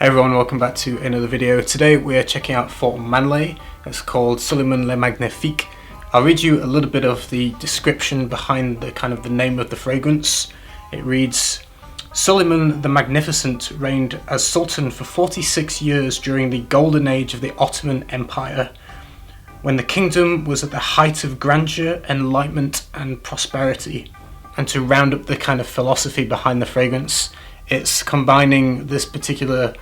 Hey everyone, welcome back to another video. Today we are checking out for Manle. It's called Süleyman Le Magnifique. I'll read you a little bit of the description behind the name of the fragrance. It reads, Süleyman the Magnificent reigned as Sultan for 46 years during the golden age of the Ottoman Empire, when the kingdom was at the height of grandeur, enlightenment and prosperity. And to round up the kind of philosophy behind the fragrance, it's combining this particular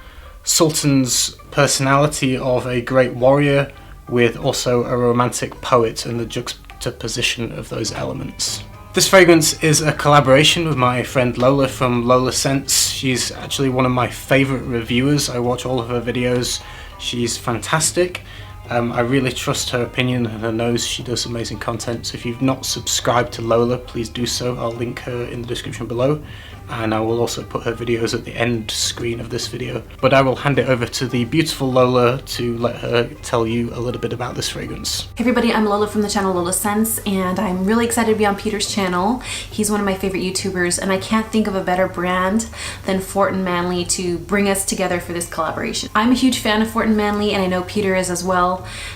Sultan's personality of a great warrior with also a romantic poet and the juxtaposition of those elements. This fragrance is a collaboration with my friend Lola from Lola Scents. She's actually one of my favourite reviewers. I watch all of her videos. She's fantastic. I really trust her opinion and her nose. She does amazing content. So if you've not subscribed to Lola, please do so. I'll link her in the description below, and I will also put her videos at the end screen of this video. But I will hand it over to the beautiful Lola to let her tell you a little bit about this fragrance. Hey everybody, I'm Lola from the channel Lola Scents, and I'm really excited to be on Peter's channel. He's one of my favorite YouTubers, and I can't think of a better brand than Fort & Manle to bring us together for this collaboration. I'm a huge fan of Fort & Manle, and I know Peter is as well.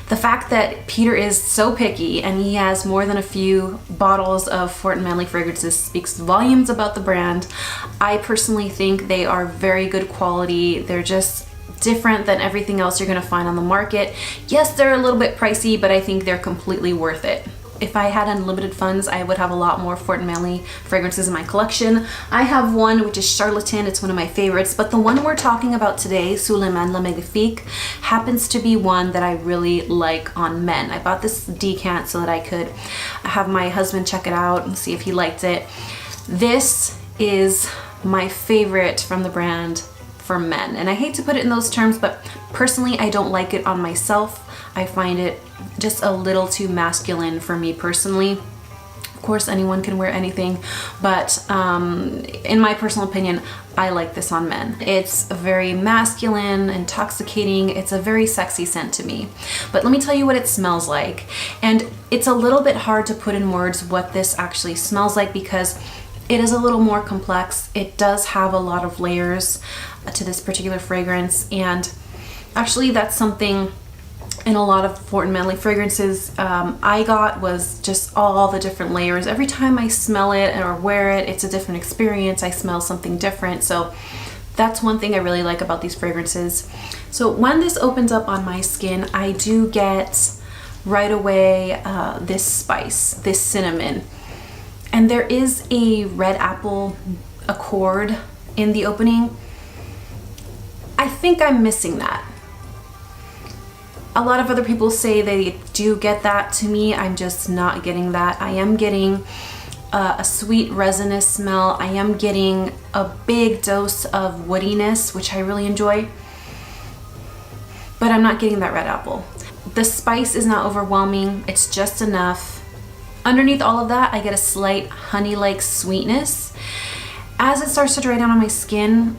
The fact that Peter is so picky and he has more than a few bottles of Fort & Manle fragrances speaks volumes about the brand. I personally think they are very good quality. They're just different than everything else you're gonna find on the market. Yes, they're a little bit pricey, but I think they're completely worth it. If I had unlimited funds, I would have a lot more Fort & Manle fragrances in my collection. I have one which is Charlatan. It's one of my favorites, but the one we're talking about today, Süleyman Le Magnifique, happens to be one that I really like on men. I bought this decant so that I could have my husband check it out and see if he liked it. This is my favorite from the brand for men, and I hate to put it in those terms, but personally I don't like it on myself. I find it just a little too masculine for me personally. Of course, anyone can wear anything, but in my personal opinion, I like this on men. It's very masculine, intoxicating. It's a very sexy scent to me. But let me tell you what it smells like. And it's a little bit hard to put in words what this actually smells like because it is a little more complex. It does have a lot of layers to this particular fragrance, and actually that's something in a lot of Fort & Manle fragrances I got was just all the different layers. Every time I smell it or wear it, it's a different experience. I smell something different. So that's one thing I really like about these fragrances. So when this opens up on my skin, I do get right away this spice, this cinnamon. And there is a red apple accord in the opening. I think I'm missing that. A lot of other people say they do get that. To me, I'm just not getting that. I am getting a sweet resinous smell. I am getting a big dose of woodiness, which I really enjoy. But I'm not getting that red apple. The spice is not overwhelming. It's just enough. Underneath all of that, I get a slight honey-like sweetness. As it starts to dry down on my skin,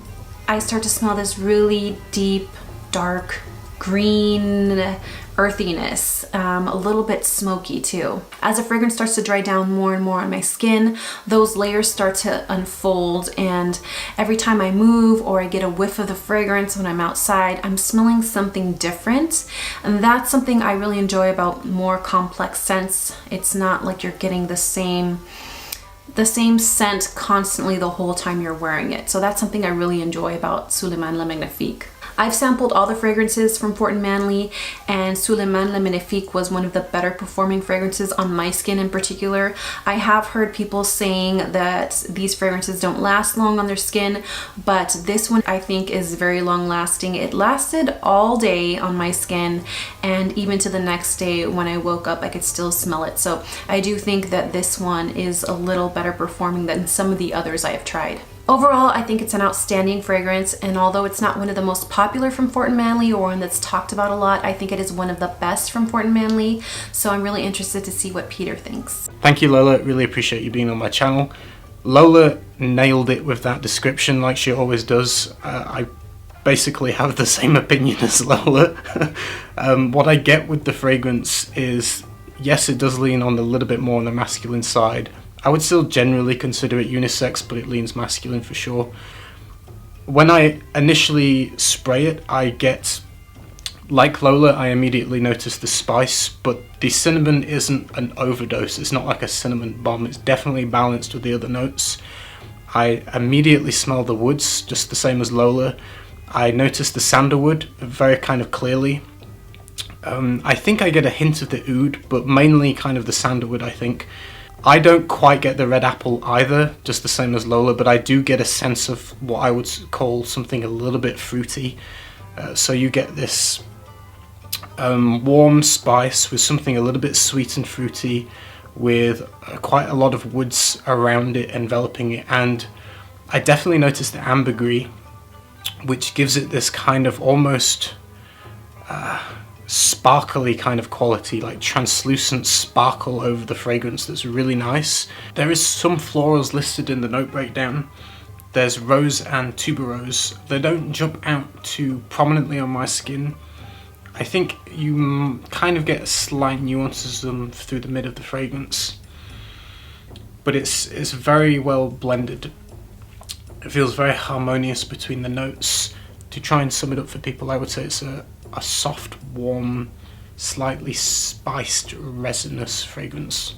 I start to smell this really deep, dark, green earthiness, a little bit smoky too. As the fragrance starts to dry down more and more on my skin, those layers start to unfold, and every time I move or I get a whiff of the fragrance when I'm outside, I'm smelling something different, and that's something I really enjoy about more complex scents. It's not like you're getting the same scent constantly the whole time you're wearing it. So that's something I really enjoy about Süleyman Le Magnifique. I've sampled all the fragrances from Fort & Manle, and Süleyman Le Magnifique was one of the better performing fragrances on my skin in particular. I have heard people saying that these fragrances don't last long on their skin, but this one I think is very long lasting. It lasted all day on my skin, and even to the next day when I woke up I could still smell it. So I do think that this one is a little better performing than some of the others I have tried. Overall, I think it's an outstanding fragrance, and although it's not one of the most popular from Fort & Manle or one that's talked about a lot, I think it is one of the best from Fort & Manle, so I'm really interested to see what Peter thinks. Thank you, Lola. Really appreciate you being on my channel. Lola nailed it with that description like she always does. I basically have the same opinion as Lola. What I get with the fragrance is, yes, it does lean on a little bit more on the masculine side. I would still generally consider it unisex, but it leans masculine for sure. When I initially spray it, I get, like Lola, I immediately notice the spice, but the cinnamon isn't an overdose. It's not like a cinnamon bomb. It's definitely balanced with the other notes. I immediately smell the woods, just the same as Lola. I notice the sandalwood very kind of clearly. I think I get a hint of the oud, but mainly kind of the sandalwood, I think. I don't quite get the red apple either, just the same as Lola, but I do get a sense of what I would call something a little bit fruity. So you get this warm spice with something a little bit sweet and fruity, with quite a lot of woods around it, enveloping it, and I definitely notice the ambergris, which gives it this kind of almost sparkly kind of quality, like translucent sparkle over the fragrance that's really nice. There is some florals listed in the note breakdown. There's rose and tuberose. They don't jump out too prominently on my skin. I think you kind of get slight nuances of them through the mid of the fragrance, but it's very well blended. It feels very harmonious between the notes. To try and sum it up for people, I would say it's a soft, warm, slightly spiced, resinous fragrance.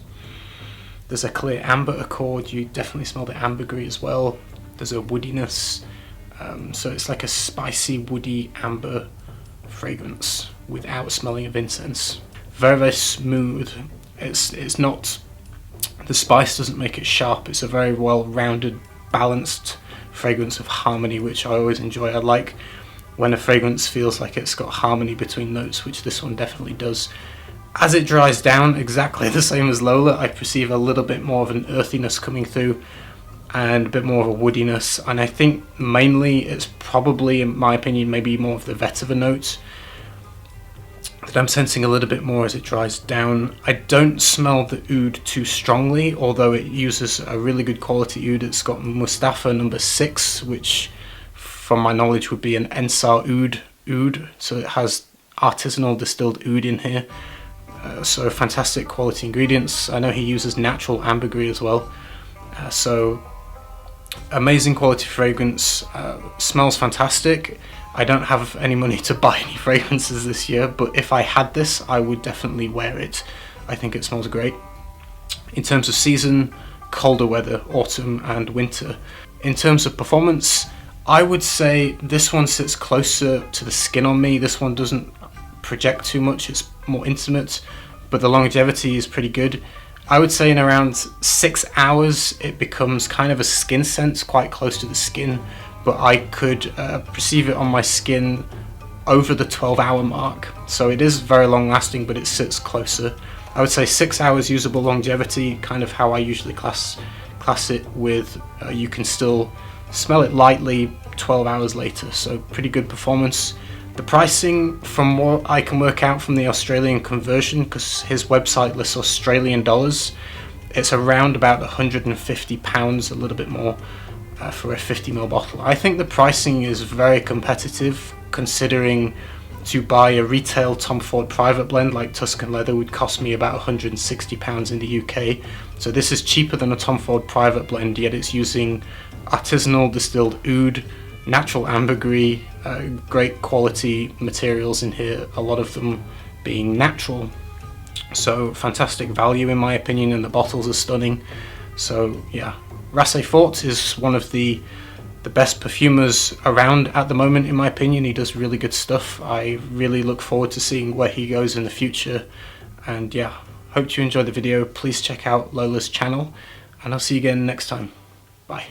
There's a clear amber accord. You definitely smell the ambergris as well. There's a woodiness, so it's like a spicy, woody amber fragrance without smelling of incense. Very, very smooth. It's not, the spice doesn't make it sharp. It's a very well-rounded, balanced fragrance of harmony, which I always enjoy. I like when a fragrance feels like it's got harmony between notes, which this one definitely does. As it dries down, exactly the same as Lola, I perceive a little bit more of an earthiness coming through and a bit more of a woodiness, and I think mainly it's probably, in my opinion, maybe more of the vetiver notes that I'm sensing a little bit more as it dries down. I don't smell the oud too strongly, although it uses a really good quality oud. It's got Mustafa number 6, which from my knowledge would be an Ensar oud, so it has artisanal distilled oud in here. So fantastic quality ingredients. I know he uses natural ambergris as well. So amazing quality fragrance, smells fantastic. I don't have any money to buy any fragrances this year, but if I had this, I would definitely wear it. I think it smells great. In terms of season, colder weather, autumn and winter. In terms of performance, I would say this one sits closer to the skin on me. This one doesn't project too much, it's more intimate, but the longevity is pretty good. I would say in around 6 hours it becomes kind of a skin scent, quite close to the skin, but I could perceive it on my skin over the 12-hour mark. So it is very long lasting, but it sits closer. I would say 6 hours usable longevity, kind of how I usually class it with, you can still smell it lightly 12 hours later, so pretty good performance. The pricing, from what I can work out from the Australian conversion, because his website lists Australian dollars, it's around about £150, a little bit more, for a 50ml bottle. I think the pricing is very competitive, considering to buy a retail Tom Ford private blend like Tuscan Leather would cost me about £160 in the UK. So this is cheaper than a Tom Ford private blend, yet it's using artisanal distilled oud, natural ambergris, great quality materials in here, a lot of them being natural. So fantastic value in my opinion, and the bottles are stunning. So yeah, Rasse Fort is one of the best perfumers around at the moment in my opinion. He does really good stuff. I really look forward to seeing where he goes in the future, and yeah, hope you enjoyed the video. Please check out Lola's channel, and I'll see you again next time. Bye.